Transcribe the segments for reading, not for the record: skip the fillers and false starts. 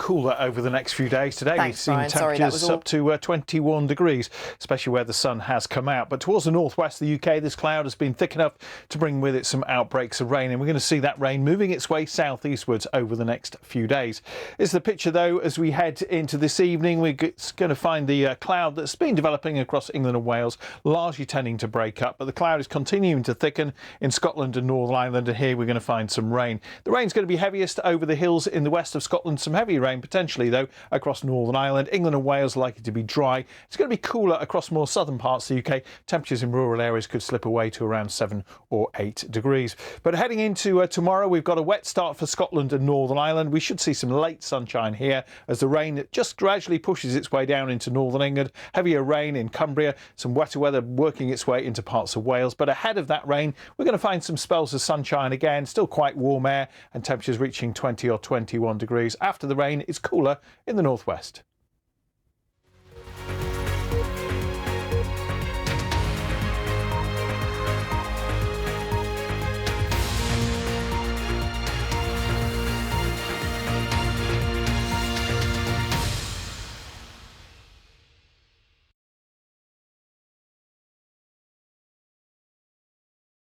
cooler over the next few days. Today we've seen Brian. temperatures up to 21 degrees, especially where the sun has come out. But towards the northwest of the UK, this cloud has been thick enough to bring with it some outbreaks of rain, and we're going to see that rain moving its way southeastwards over the next few days. This is the picture, though, as we head into this evening. We're going to find the cloud that's been developing across England and Wales, largely tending to break up, but the cloud is continuing to thicken in Scotland and Northern Ireland, and here we're going to find some rain. The rain's going to be heaviest over the hills in the west of Scotland. Some heavy rain potentially, though, across Northern Ireland. England and Wales are likely to be dry. It's going to be cooler across more southern parts of the UK. Temperatures in rural areas could slip away to around 7 or 8 degrees. But heading into tomorrow, we've got a wet start for Scotland and Northern Ireland. We should see some late sunshine here as the rain just gradually pushes its way down into Northern England. Heavier rain in Cumbria, some wetter weather working its way into parts of Wales. But ahead of that rain, we're going to find some spells of sunshine again, still quite warm air and temperatures reaching 20 or 21 degrees. After the rain, it's cooler in the northwest.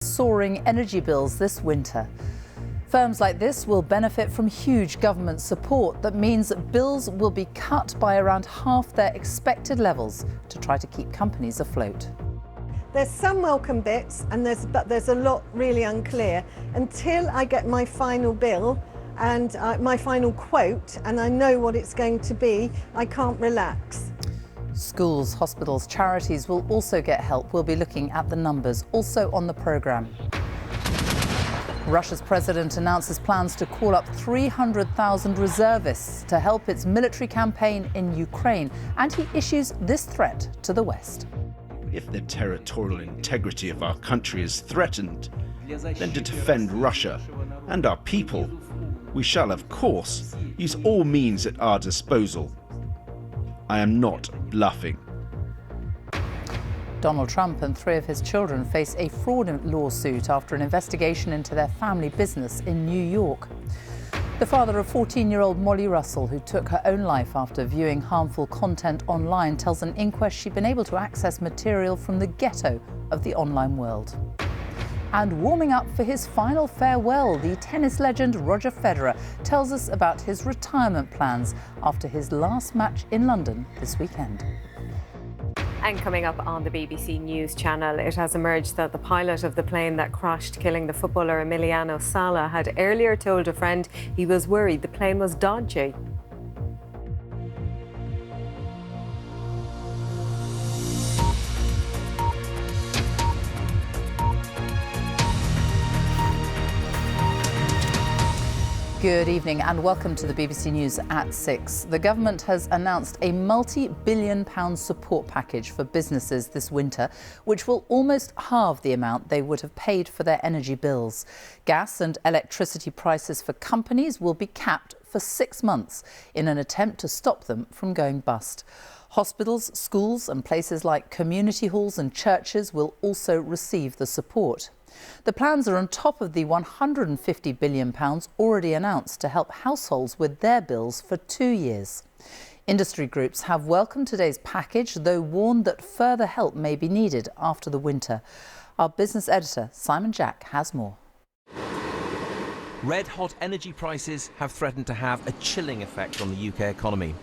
Soaring energy bills this winter. Firms like this will benefit from huge government support that means that bills will be cut by around half their expected levels to try to keep companies afloat. There's some welcome bits, but there's a lot really unclear. Until I get my final bill and my final quote and I know what it's going to be, I can't relax. Schools, hospitals, charities will also get help. We'll be looking at the numbers, also on the programme. Russia's president announces plans to call up 300,000 reservists to help its military campaign in Ukraine, and he issues this threat to the West. If the territorial integrity of our country is threatened, then to defend Russia and our people, we shall, of course, use all means at our disposal. I am not bluffing. Donald Trump and 3 of his children face a fraud lawsuit after an investigation into their family business in New York. The father of 14-year-old Molly Russell, who took her own life after viewing harmful content online, tells an inquest she'd been able to access material from the ghetto of the online world. And warming up for his final farewell, the tennis legend Roger Federer tells us about his retirement plans after his last match in London this weekend. And coming up on the BBC News channel, it has emerged that the pilot of the plane that crashed, killing the footballer Emiliano Sala, had earlier told a friend he was worried the plane was dodgy. Good evening and welcome to the BBC News at 6. The government has announced a multi-billion-pound support package for businesses this winter, which will almost halve the amount they would have paid for their energy bills. Gas and electricity prices for companies will be capped for 6 months in an attempt to stop them from going bust. Hospitals, schools and places like community halls and churches will also receive the support. The plans are on top of the £150 billion already announced to help households with their bills for 2 years. Industry groups have welcomed today's package, though warned that further help may be needed after the winter. Our business editor, Simon Jack, has more. Red-hot energy prices have threatened to have a chilling effect on the UK economy.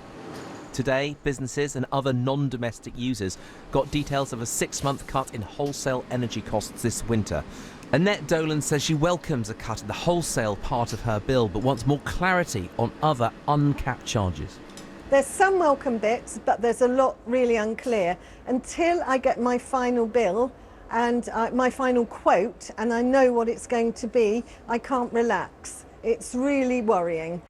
Today, businesses and other non-domestic users got details of a 6-month cut in wholesale energy costs this winter. Annette Dolan says she welcomes a cut in the wholesale part of her bill, but wants more clarity on other uncapped charges. There's some welcome bits, but there's a lot really unclear. Until I get my final bill and my final quote and I know what it's going to be, I can't relax. It's really worrying.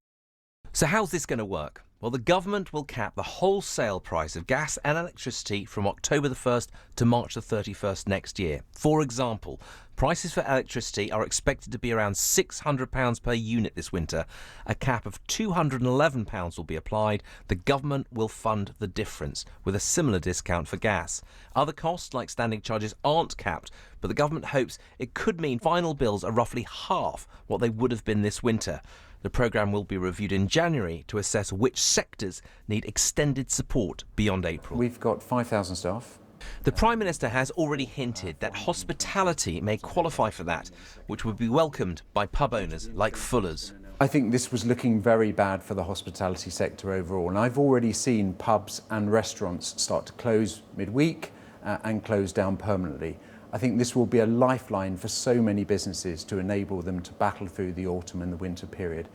So how's this going to work? Well, the government will cap the wholesale price of gas and electricity from October the 1st to March the 31st next year. For example, prices for electricity are expected to be around £600 per unit this winter. A cap of £211 will be applied. The government will fund the difference, with a similar discount for gas. Other costs, like standing charges, aren't capped, but the government hopes it could mean final bills are roughly half what they would have been this winter. The programme will be reviewed in January to assess which sectors need extended support beyond April. We've got 5,000 staff. The Prime Minister has already hinted that hospitality may qualify for that, which would be welcomed by pub owners like Fuller's. I think this was looking very bad for the hospitality sector overall, and I've already seen pubs and restaurants start to close midweek and close down permanently. I think this will be a lifeline for so many businesses to enable them to battle through the autumn and the winter period.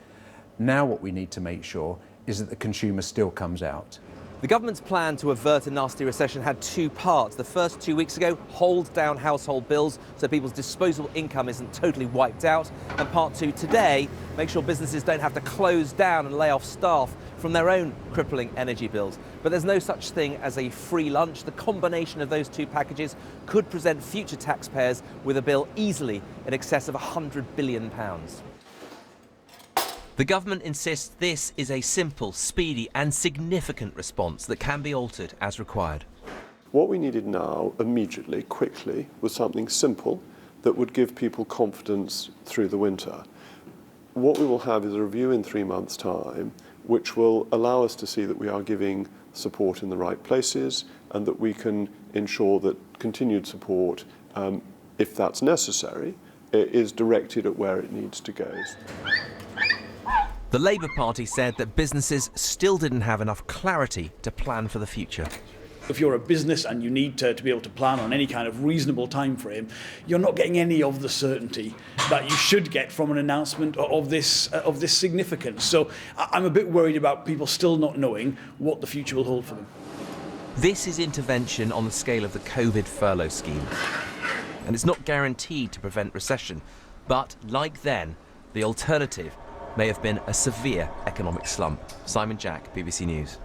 Now what we need to make sure is that the consumer still comes out. The government's plan to avert a nasty recession had two parts. The first 2 weeks ago, hold down household bills so people's disposable income isn't totally wiped out. And part two today, make sure businesses don't have to close down and lay off staff from their own crippling energy bills. But there's no such thing as a free lunch. The combination of those two packages could present future taxpayers with a bill easily in excess of £100 billion. The government insists this is a simple, speedy and significant response that can be altered as required. What we needed now, immediately, quickly, was something simple that would give people confidence through the winter. What we will have is a review in 3 months' time, which will allow us to see that we are giving support in the right places and that we can ensure that continued support, if that's necessary, is directed at where it needs to go. The Labour Party said that businesses still didn't have enough clarity to plan for the future. If you're a business and you need to be able to plan on any kind of reasonable time frame, you're not getting any of the certainty that you should get from an announcement of this significance. So I'm a bit worried about people still not knowing what the future will hold for them. This is intervention on the scale of the COVID furlough scheme. And it's not guaranteed to prevent recession. But like then, the alternative may have been a severe economic slump. Simon Jack, BBC News.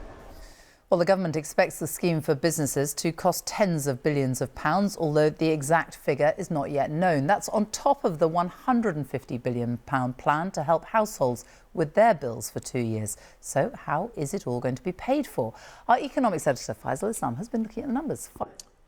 Well, the government expects the scheme for businesses to cost tens of billions of pounds, although the exact figure is not yet known. That's on top of the £150 billion plan to help households with their bills for 2 years. So how is it all going to be paid for? Our economics editor, Faisal Islam, has been looking at the numbers.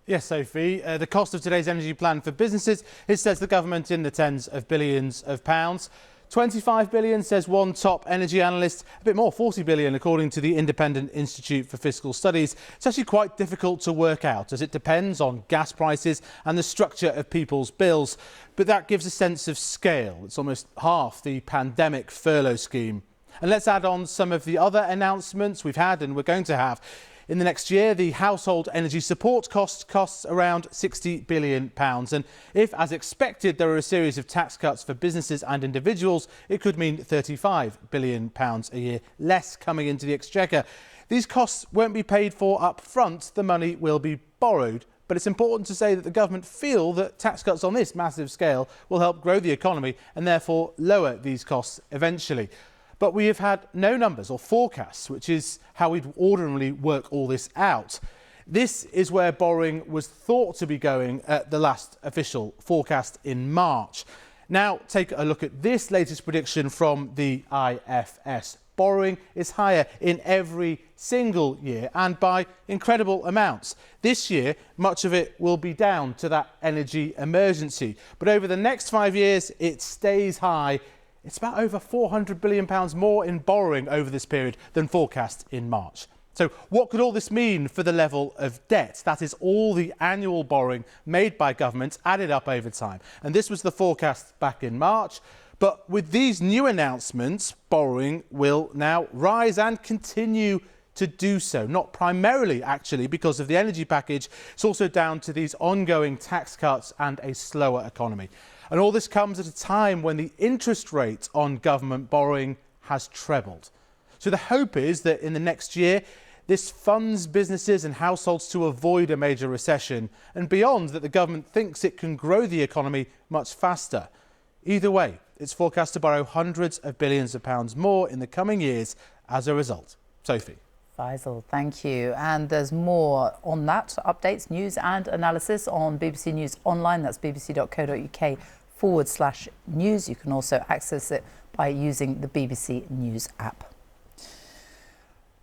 Yes, Sophie. The cost of today's energy plan for businesses is, says the government, in the tens of billions of pounds. 25 billion, says one top energy analyst. A bit more, 40 billion, according to the Independent Institute for Fiscal Studies. It's actually quite difficult to work out, as it depends on gas prices and the structure of people's bills. But that gives a sense of scale. It's almost half the pandemic furlough scheme. And let's add on some of the other announcements we've had and we're going to have. In the next year, the household energy support costs around £60 billion. And if, as expected, there are a series of tax cuts for businesses and individuals, it could mean £35 billion a year less coming into the exchequer. These costs won't be paid for up front. The money will be borrowed. But it's important to say that the government feel that tax cuts on this massive scale will help grow the economy and therefore lower these costs eventually. But we have had no numbers or forecasts, which is how we'd ordinarily work all this out. This is where borrowing was thought to be going at the last official forecast in March. Now take a look at this latest prediction from the IFS. Borrowing is higher in every single year and by incredible amounts. This year, much of it will be down to that energy emergency. But over the next 5 years, it stays high. It's about over £400 billion more in borrowing over this period than forecast in March. So what could all this mean for the level of debt? That is all the annual borrowing made by governments added up over time. And this was the forecast back in March. But with these new announcements, borrowing will now rise and continue to do so. Not primarily, actually, because of the energy package. It's also down to these ongoing tax cuts and a slower economy. And all this comes at a time when the interest rate on government borrowing has trebled. So the hope is that in the next year, this funds businesses and households to avoid a major recession, and beyond, that the government thinks it can grow the economy much faster. Either way, it's forecast to borrow hundreds of billions of pounds more in the coming years as a result. Sophie. Faisal, thank you. And there's more on that, updates, news and analysis on BBC News Online. That's bbc.co.uk/news. You can also access it by using the BBC News app.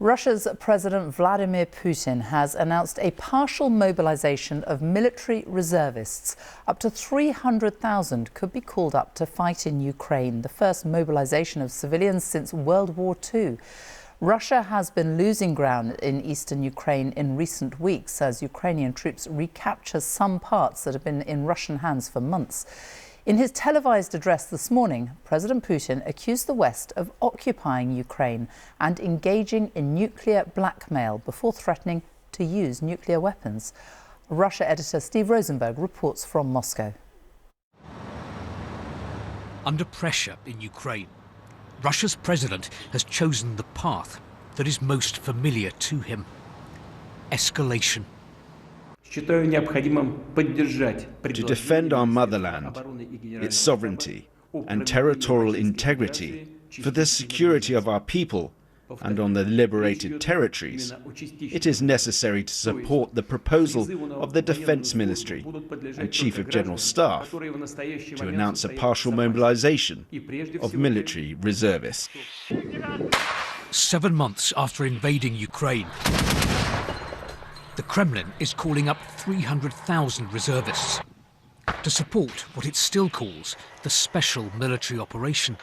Russia's President Vladimir Putin has announced a partial mobilization of military reservists. Up to 300,000 could be called up to fight in Ukraine, the first mobilization of civilians since World War II. Russia has been losing ground in eastern Ukraine in recent weeks as Ukrainian troops recapture some parts that have been in Russian hands for months. In his televised address this morning, President Putin accused the West of occupying Ukraine and engaging in nuclear blackmail before threatening to use nuclear weapons. Russia editor Steve Rosenberg reports from Moscow. Under pressure in Ukraine, Russia's president has chosen the path that is most familiar to him: escalation. To defend our motherland, its sovereignty and territorial integrity, for the security of our people and on the liberated territories, it is necessary to support the proposal of the Defence Ministry and Chief of General Staff to announce a partial mobilization of military reservists. 7 months after invading Ukraine, the Kremlin is calling up 300,000 reservists to support what it still calls the special military operation.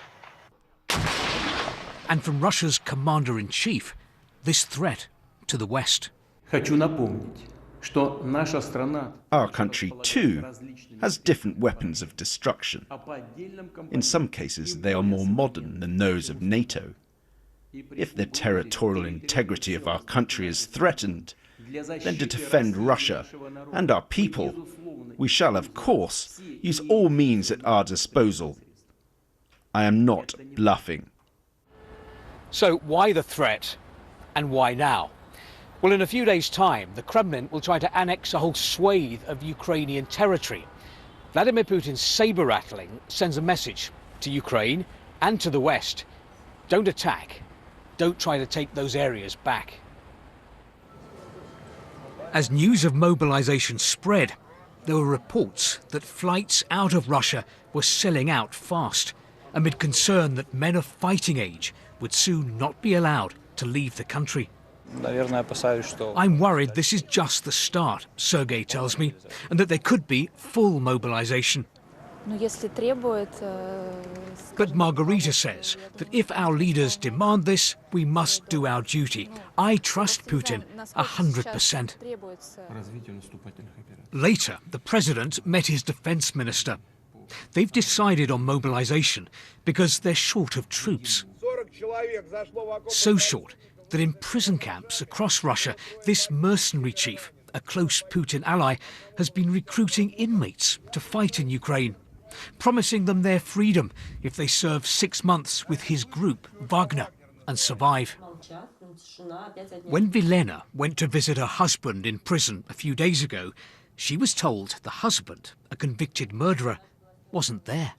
And from Russia's commander-in-chief, this threat to the West. Our country, too, has different weapons of destruction. In some cases, they are more modern than those of NATO. If the territorial integrity of our country is threatened, then to defend Russia and our people, we shall, of course, use all means at our disposal. I am not bluffing. So why the threat, and why now? Well, in a few days' time, the Kremlin will try to annex a whole swathe of Ukrainian territory. Vladimir Putin's saber-rattling sends a message to Ukraine and to the West: don't attack, don't try to take those areas back. As news of mobilization spread, there were reports that flights out of Russia were selling out fast, amid concern that men of fighting age would soon not be allowed to leave the country. I'm worried this is just the start, Sergei tells me, and that there could be full mobilization. But Margarita says that if our leaders demand this, we must do our duty. I trust Putin 100%. Later, the president met his defense minister. They've decided on mobilization because they're short of troops. So short that in prison camps across Russia, this mercenary chief, a close Putin ally, has been recruiting inmates to fight in Ukraine, promising them their freedom if they serve 6 months with his group, Wagner, and survive. When Vilena went to visit her husband in prison a few days ago, she was told the husband, a convicted murderer, wasn't there.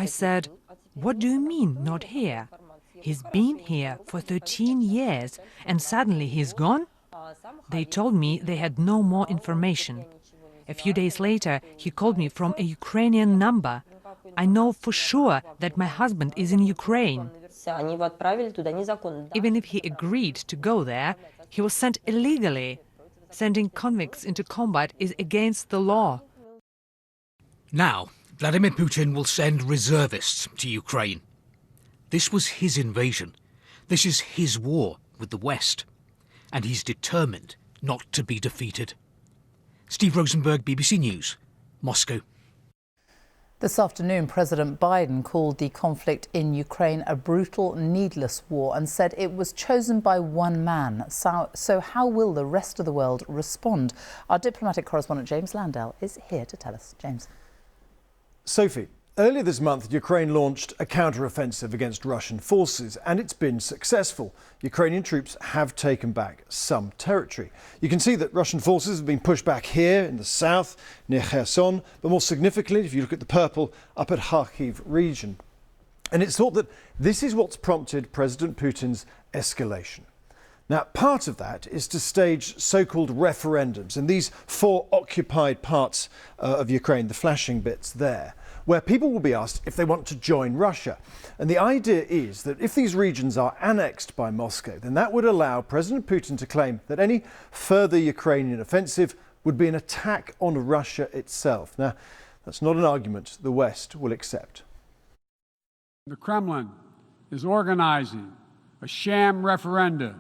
I said, "What do you mean, not here? He's been here for 13 years and suddenly he's gone?" They told me they had no more information. A few days later, he called me from a Ukrainian number. I know for sure that my husband is in Ukraine. Even if he agreed to go there, he was sent illegally. Sending convicts into combat is against the law. Now, Vladimir Putin will send reservists to Ukraine. This was his invasion. This is his war with the West. And he's determined not to be defeated. Steve Rosenberg, BBC News, Moscow. This afternoon, President Biden called the conflict in Ukraine a brutal, needless war and said it was chosen by one man. So how will the rest of the world respond? Our diplomatic correspondent James Landell is here to tell us. James. Sophie, earlier this month, Ukraine launched a counter-offensive against Russian forces, and it's been successful. Ukrainian troops have taken back some territory. You can see that Russian forces have been pushed back here in the south, near Kherson, but more significantly, if you look at the purple, up at Kharkiv region. And it's thought that this is what's prompted President Putin's escalation. Now, part of that is to stage so-called referendums in these 4 occupied parts of Ukraine, the flashing bits there, where people will be asked if they want to join Russia. And the idea is that if these regions are annexed by Moscow, then that would allow President Putin to claim that any further Ukrainian offensive would be an attack on Russia itself. Now, that's not an argument the West will accept. The Kremlin is organizing a sham referenda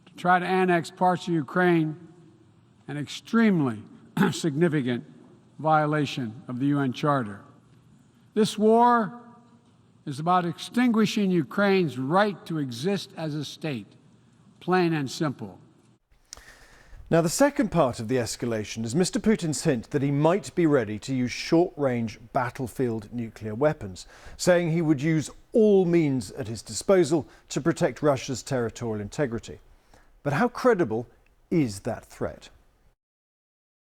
to try to annex parts of Ukraine, an extremely significant violation of the UN Charter. This war is about extinguishing Ukraine's right to exist as a state, plain and simple. Now, the second part of the escalation is Mr. Putin's hint that he might be ready to use short-range battlefield nuclear weapons, saying he would use all means at his disposal to protect Russia's territorial integrity. But how credible is that threat?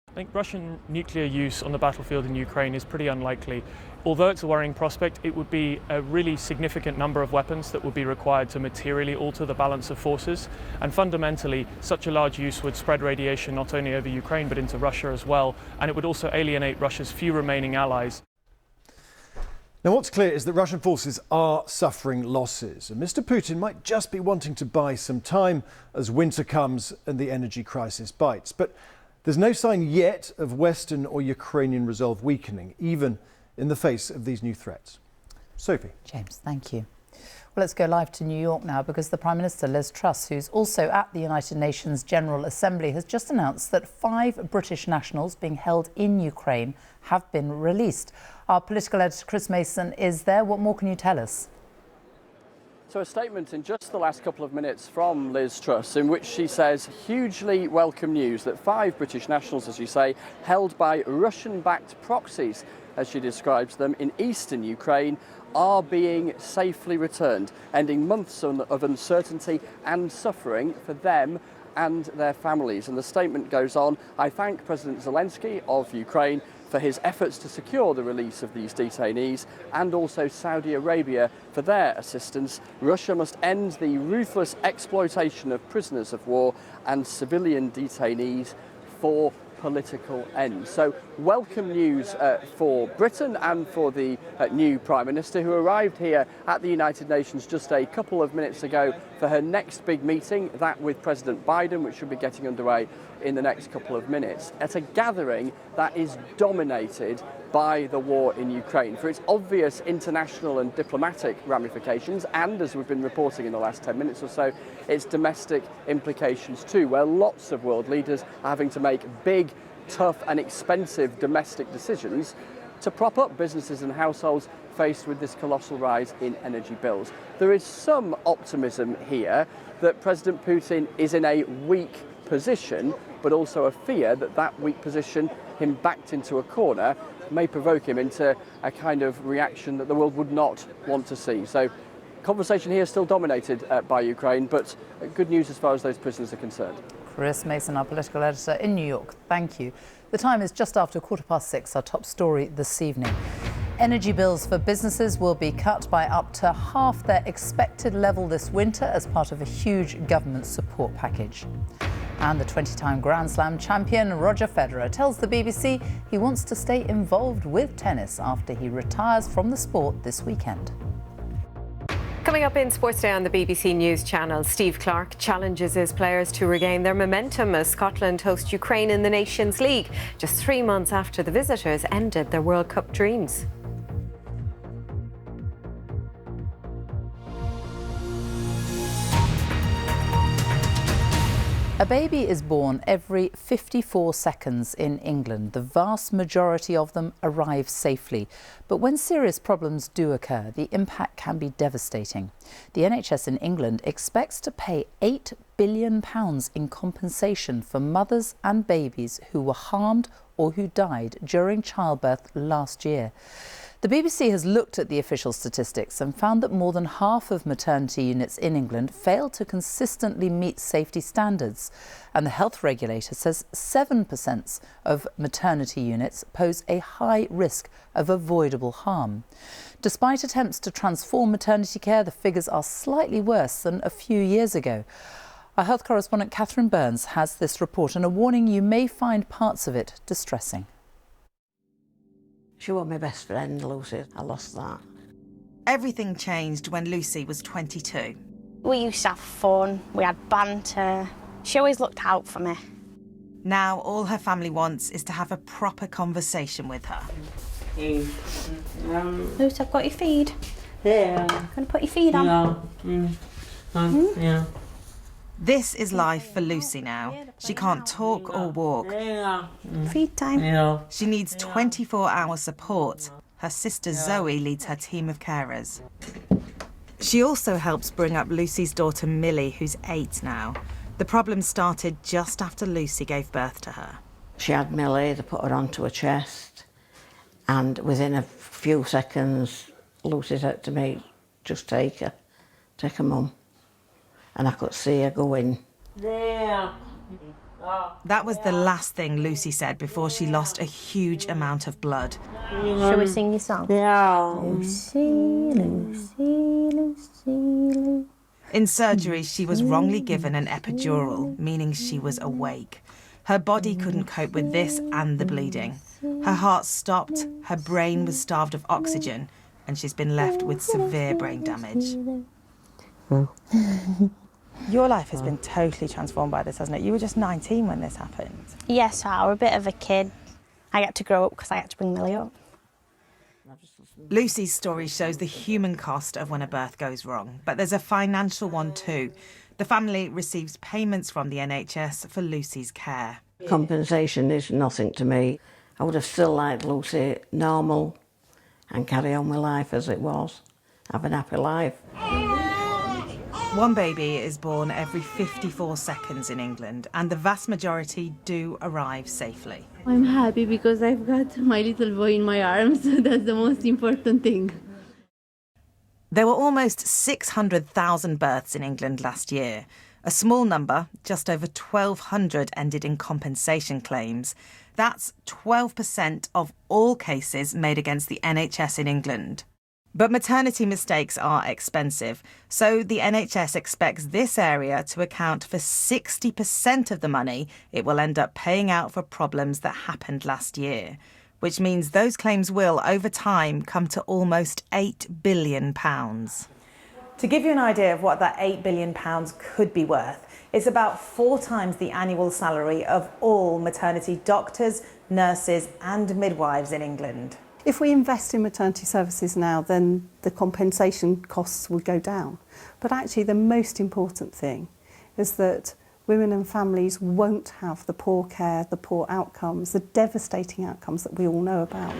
I think Russian nuclear use on the battlefield in Ukraine is pretty unlikely. Although it's a worrying prospect, it would be a really significant number of weapons that would be required to materially alter the balance of forces. And fundamentally, such a large use would spread radiation not only over Ukraine but into Russia as well. And it would also alienate Russia's few remaining allies. Now, what's clear is that Russian forces are suffering losses, and Mr. Putin might just be wanting to buy some time as winter comes and the energy crisis bites. But there's no sign yet of Western or Ukrainian resolve weakening, even in the face of these new threats. Sophie. James, thank you. Well, let's go live to New York now, because the Prime Minister, Liz Truss, who's also at the United Nations General Assembly, has just announced that 5 British nationals being held in Ukraine have been released. Our political editor, Chris Mason, is there. What more can you tell us? So a statement in just the last couple of minutes from Liz Truss, in which she says hugely welcome news that 5 British nationals, as you say, held by Russian-backed proxies, as she describes them, in eastern Ukraine, are being safely returned, ending months of uncertainty and suffering for them and their families. And the statement goes on, I thank President Zelensky of Ukraine for his efforts to secure the release of these detainees, and also Saudi Arabia for their assistance. Russia must end the ruthless exploitation of prisoners of war and civilian detainees for political ends. So welcome news for Britain and for the new Prime Minister, who arrived here at the United Nations just a couple of minutes ago for her next big meeting, that with President Biden, which should be getting underway in the next couple of minutes, at a gathering that is dominated by the war in Ukraine for its obvious international and diplomatic ramifications, and, as we've been reporting in the last 10 minutes or so, its domestic implications too, where lots of world leaders are having to make big, tough and expensive domestic decisions to prop up businesses and households faced with this colossal rise in energy bills. There is some optimism here that President Putin is in a weak position, but also a fear that that weak position, him backed into a corner, may provoke him into a kind of reaction that the world would not want to see. So conversation here is still dominated by Ukraine, but good news as far as those prisoners are concerned. Chris Mason, our political editor in New York, thank you. The time is just after 6:15, our top story this evening. Energy bills for businesses will be cut by up to half their expected level this winter as part of a huge government support package. And the 20-time Grand Slam champion Roger Federer tells the BBC he wants to stay involved with tennis after he retires from the sport this weekend. Coming up in Sports Day on the BBC News Channel, Steve Clarke challenges his players to regain their momentum as Scotland host Ukraine in the Nations League, just 3 months after the visitors ended their World Cup dreams. A baby is born every 54 seconds in England. The vast majority of them arrive safely. But when serious problems do occur, the impact can be devastating. The NHS in England expects to pay £8 billion in compensation for mothers and babies who were harmed or who died during childbirth last year. The BBC has looked at the official statistics and found that more than half of maternity units in England fail to consistently meet safety standards. And the health regulator says 7% of maternity units pose a high risk of avoidable harm. Despite attempts to transform maternity care, the figures are slightly worse than a few years ago. Our health correspondent Catherine Burns has this report, and a warning: you may find parts of it distressing. She was my best friend, Lucy. I lost that. Everything changed when Lucy was 22. We used to have fun, we had banter. She always looked out for me. Now all her family wants is to have a proper conversation with her. Lucy, I've got your feed. Yeah. Gonna put your feed on? Yeah. This is life for Lucy now. She can't talk or walk. Feed time. She needs 24-hour support. Her sister Zoe leads her team of carers. She also helps bring up Lucy's daughter Millie, who's 8 now. The problem started just after Lucy gave birth to her. She had Millie, they put her onto her chest, and within a few seconds, Lucy said to me, just take her mum. And I could see her going. That was the last thing Lucy said before she lost a huge amount of blood. Shall we sing your song? Yeah. Lucy, Lucy, Lucy, Lucy. In surgery, she was wrongly given an epidural, meaning she was awake. Her body couldn't cope with this and the bleeding. Her heart stopped, her brain was starved of oxygen, and she's been left with severe brain damage. Your life has been totally transformed by this, hasn't it? You were just 19 when this happened. Yes, I was a bit of a kid. I had to grow up because I had to bring Millie up. Lucy's story shows the human cost of when a birth goes wrong, but there's a financial one too. The family receives payments from the NHS for Lucy's care. Compensation is nothing to me. I would have still liked Lucy normal and carry on my life as it was. Have an happy life. One baby is born every 54 seconds in England, and the vast majority do arrive safely. I'm happy because I've got my little boy in my arms. That's the most important thing. There were almost 600,000 births in England last year. A small number, just over 1,200, ended in compensation claims. That's 12% of all cases made against the NHS in England. But maternity mistakes are expensive, so the NHS expects this area to account for 60% of the money it will end up paying out for problems that happened last year, which means those claims will, over time, come to almost £8 billion. To give you an idea of what that £8 billion could be worth, it's about 4 times the annual salary of all maternity doctors, nurses and midwives in England. If we invest in maternity services now, then the compensation costs will go down. But actually the most important thing is that women and families won't have the poor care, the poor outcomes, the devastating outcomes that we all know about.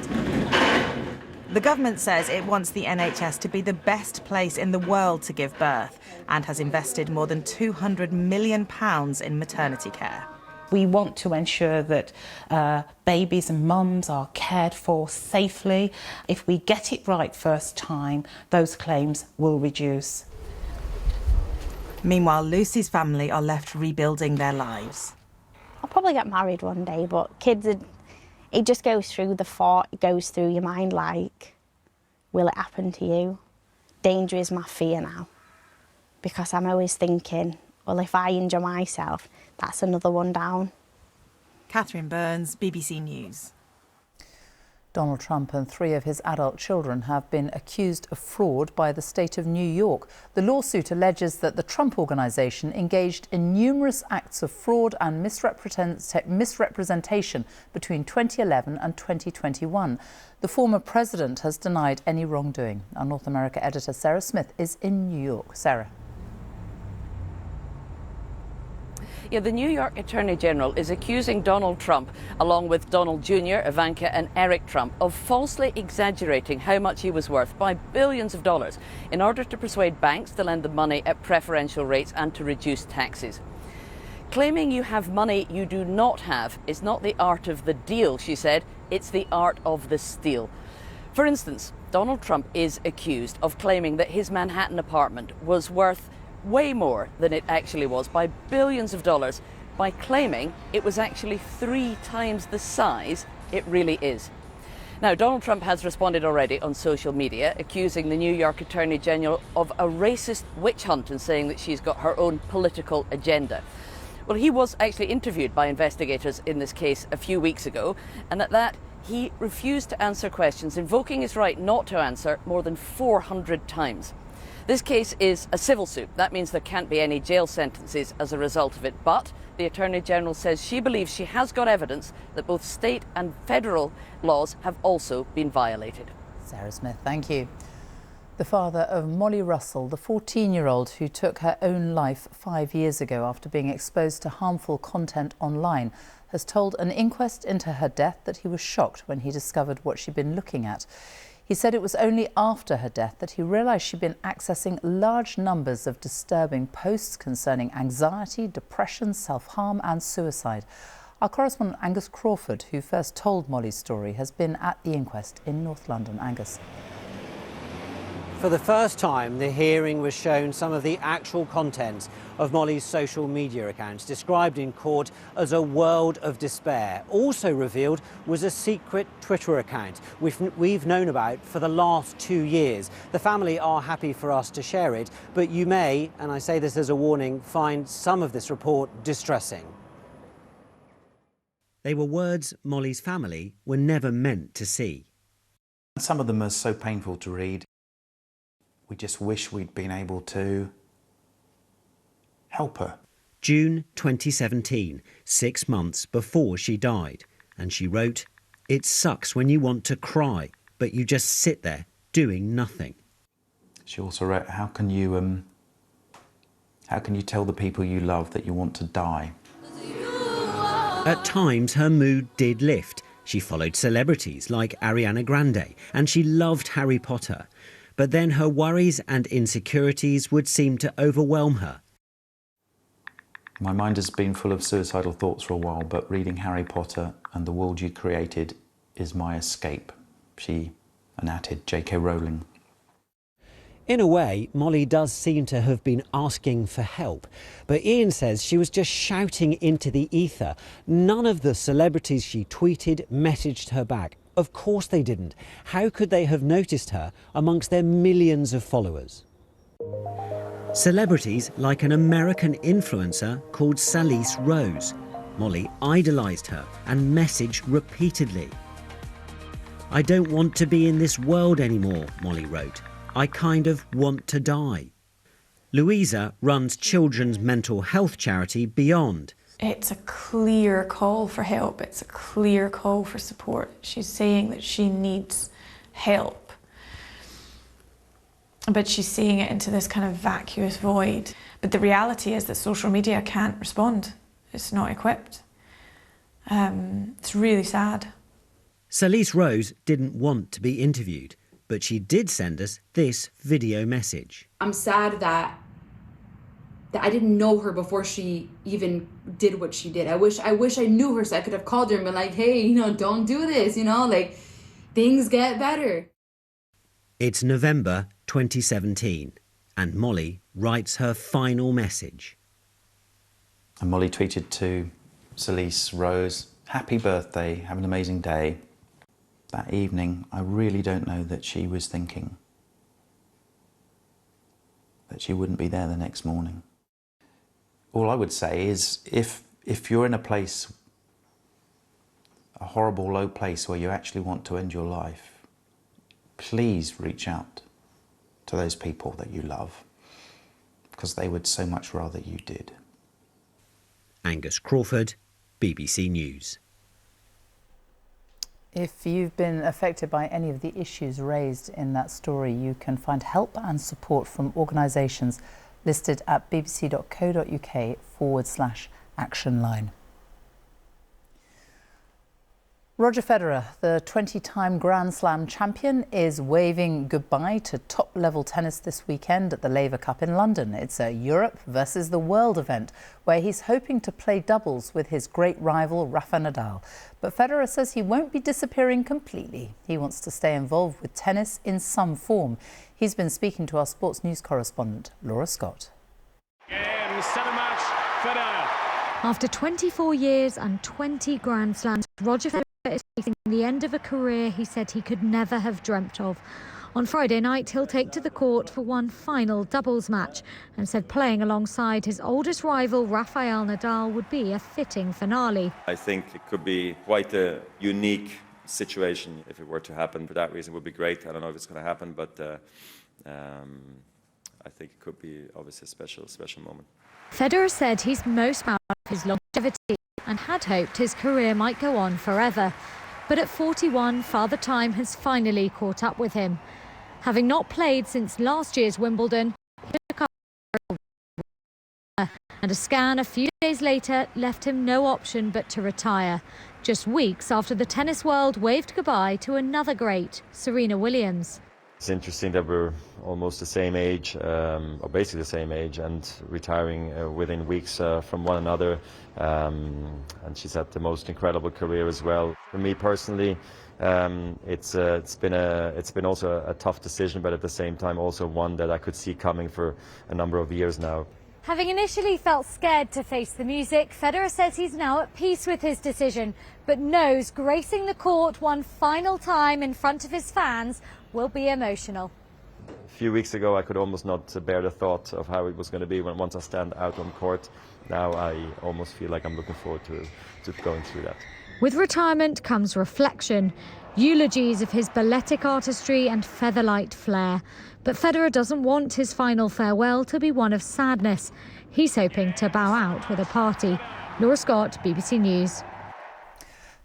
The government says it wants the NHS to be the best place in the world to give birth and has invested more than £200 million in maternity care. We want to ensure that babies and mums are cared for safely. If we get it right first time, those claims will reduce. Meanwhile, Lucy's family are left rebuilding their lives. I'll probably get married one day, but kids, it just goes through the thought, it goes through your mind like, will it happen to you? Danger is my fear now, because I'm always thinking, well, if I injure myself, that's another one down. Catherine Burns, BBC News. Donald Trump and 3 of his adult children have been accused of fraud by the state of New York. The lawsuit alleges that the Trump Organization engaged in numerous acts of fraud and misrepresentation between 2011 and 2021. The former president has denied any wrongdoing. Our North America editor Sarah Smith is in New York. Sarah. Yeah, the New York Attorney General is accusing Donald Trump, along with Donald Jr., Ivanka and Eric Trump, of falsely exaggerating how much he was worth by billions of dollars in order to persuade banks to lend them money at preferential rates and to reduce taxes. Claiming you have money you do not have is not the art of the deal, she said, it's the art of the steal. For instance, Donald Trump is accused of claiming that his Manhattan apartment was worth way more than it actually was by billions of dollars, by claiming it was actually 3 times the size it really is. Now, Donald Trump has responded already on social media, accusing the New York Attorney General of a racist witch hunt and saying that she's got her own political agenda. Well, he was actually interviewed by investigators in this case a few weeks ago, and at that, he refused to answer questions, invoking his right not to answer more than 400 times. This case is a civil suit. That means there can't be any jail sentences as a result of it. But the Attorney General says she believes she has got evidence that both state and federal laws have also been violated. Sarah Smith, thank you. The father of Molly Russell, the 14-year-old who took her own life 5 years ago after being exposed to harmful content online, has told an inquest into her death that he was shocked when he discovered what she'd been looking at. He said it was only after her death that he realised she'd been accessing large numbers of disturbing posts concerning anxiety, depression, self-harm and suicide. Our correspondent Angus Crawford, who first told Molly's story, has been at the inquest in North London. Angus. For the first time, the hearing was shown some of the actual content of Molly's social media accounts, described in court as a world of despair. Also revealed was a secret Twitter account we've known about for the last 2 years. The family are happy for us to share it, but you may, and I say this as a warning, find some of this report distressing. They were words Molly's family were never meant to see. Some of them are so painful to read. We just wish we'd been able to help her. June 2017, 6 months before she died. And she wrote, "It sucks when you want to cry, but you just sit there doing nothing." She also wrote, how can you tell the people you love that you want to die? At times, her mood did lift. She followed celebrities like Ariana Grande, and she loved Harry Potter. But then her worries and insecurities would seem to overwhelm her. My mind has been full of suicidal thoughts for a while, but reading Harry Potter and the world you created is my escape. She enacted J.K. Rowling. In a way, Molly does seem to have been asking for help. But Ian says she was just shouting into the ether. None of the celebrities she tweeted messaged her back. Of course they didn't. How could they have noticed her amongst their millions of followers? Celebrities like an American influencer called Salise Rose. Molly idolised her and messaged repeatedly. "I don't want to be in this world anymore," Molly wrote. "I kind of want to die." Louisa runs children's mental health charity Beyond. It's a clear call for help. It's a clear call for support. She's saying that she needs help. But she's seeing it into this kind of vacuous void. But the reality is that social media can't respond. It's not equipped. It's really sad. Salise Rose didn't want to be interviewed, but she did send us this video message. "I'm sad that I didn't know her before she even did what she did. I wish I knew her so I could have called her and been like, hey, don't do this, like things get better." It's November 2017 and Molly writes her final message. And Molly tweeted to Salise Rose, "Happy birthday, have an amazing day." That evening, I really don't know that she was thinking that she wouldn't be there the next morning. All I would say is, if you're in a place, a horrible, low place where you actually want to end your life, please reach out to those people that you love, because they would so much rather you did. Angus Crawford, BBC News. If you've been affected by any of the issues raised in that story, you can find help and support from organisations listed at bbc.co.uk/actionline. Roger Federer, the 20-time Grand Slam champion, is waving goodbye to top-level tennis this weekend at the Laver Cup in London. It's a Europe versus the world event where he's hoping to play doubles with his great rival Rafa Nadal. But Federer says he won't be disappearing completely. He wants to stay involved with tennis in some form. He's been speaking to our sports news correspondent, Laura Scott. After 24 years and 20 Grand Slams, Roger Federer is facing the end of a career he said he could never have dreamt of. On Friday night, he'll take to the court for one final doubles match and said playing alongside his oldest rival, Rafael Nadal, would be a fitting finale. I think it could be quite a unique situation. If it were to happen for that reason, it would be great. I don't know if it's going to happen, but I think it could be obviously a special moment. Federer said he's most proud of his longevity and had hoped his career might go on forever. But at 41, Father Time has finally caught up with him. Having not played since last year's Wimbledon, he took up and a scan a few days later left him no option but to retire, just weeks after the tennis world waved goodbye to another great, Serena Williams. It's interesting that we're almost the same age, or basically the same age, and retiring within weeks from one another. And she's had the most incredible career as well. For me personally, it's been also a tough decision, but at the same time also one that I could see coming for a number of years now. Having initially felt scared to face the music, Federer says he's now at peace with his decision, but knows gracing the court one final time in front of his fans will be emotional. A few weeks ago I could almost not bear the thought of how it was going to be once I stand out on court. Now I almost feel like I'm looking forward to going through that. With retirement comes reflection, eulogies of his balletic artistry and featherlight flair. But Federer doesn't want his final farewell to be one of sadness. He's hoping to bow out with a party. Laura Scott, BBC News.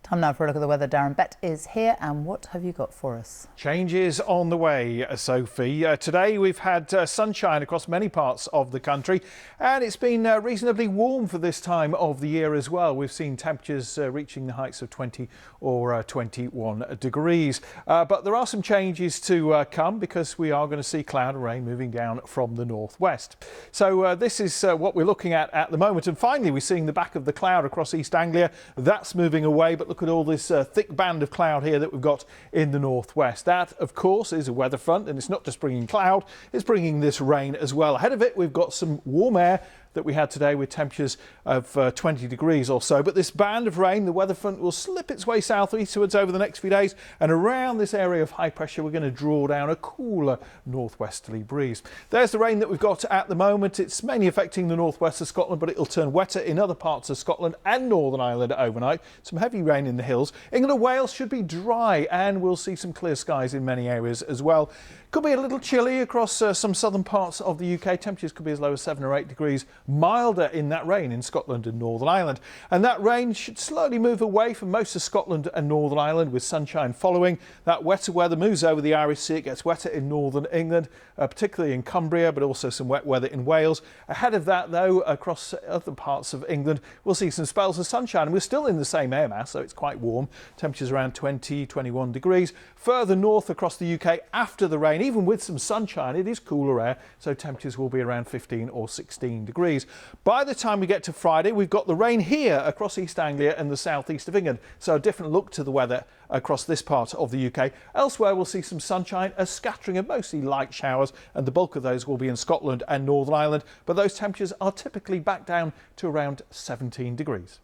Time now for a look at the weather. Darren Bett is here, and what have you got for us? Changes on the way, Sophie. Today we've had sunshine across many parts of the country, and it's been reasonably warm for this time of the year as well. We've seen temperatures reaching the heights of 20 or 21 degrees. But there are some changes to come, because we are going to see cloud and rain moving down from the northwest. So this is what we're looking at the moment. And finally, we're seeing the back of the cloud across East Anglia. That's moving away, but look at all this thick band of cloud here that we've got in the northwest. That, of course, is a weather front, and it's not just bringing cloud, it's bringing this rain as well. Ahead of it, we've got some warm air that we had today with temperatures of 20 degrees or so. But this band of rain, the weather front, will slip its way southeastwards over the next few days, and around this area of high pressure we're going to draw down a cooler northwesterly breeze. There's the rain that we've got at the moment. It's mainly affecting the northwest of Scotland, but it'll turn wetter in other parts of Scotland and Northern Ireland overnight. Some heavy rain in the hills. England and Wales should be dry, and we'll see some clear skies in many areas as well. Could be a little chilly across some southern parts of the UK. Temperatures could be as low as 7 or 8 degrees. Milder in that rain in Scotland and Northern Ireland. And that rain should slowly move away from most of Scotland and Northern Ireland, with sunshine following. That wetter weather moves over the Irish Sea. It gets wetter in Northern England, particularly in Cumbria, but also some wet weather in Wales. Ahead of that, though, across other parts of England, we'll see some spells of sunshine. And we're still in the same air mass, so it's quite warm. Temperatures around 20, 21 degrees. Further north across the UK after the rain, even with some sunshine, it is cooler air, so temperatures will be around 15 or 16 degrees. By the time we get to Friday, we've got the rain here across East Anglia and the southeast of England, so a different look to the weather across this part of the UK. Elsewhere, we'll see some sunshine, a scattering of mostly light showers, and the bulk of those will be in Scotland and Northern Ireland, but those temperatures are typically back down to around 17 degrees.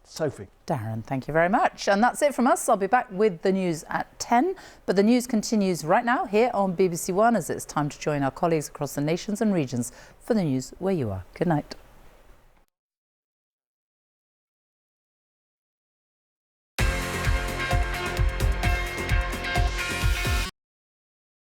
Sophie. Darren, thank you very much. And that's it from us. I'll be back with the news at 10. But the news continues right now here on BBC One, as it's time to join our colleagues across the nations and regions for the news where you are. Good night.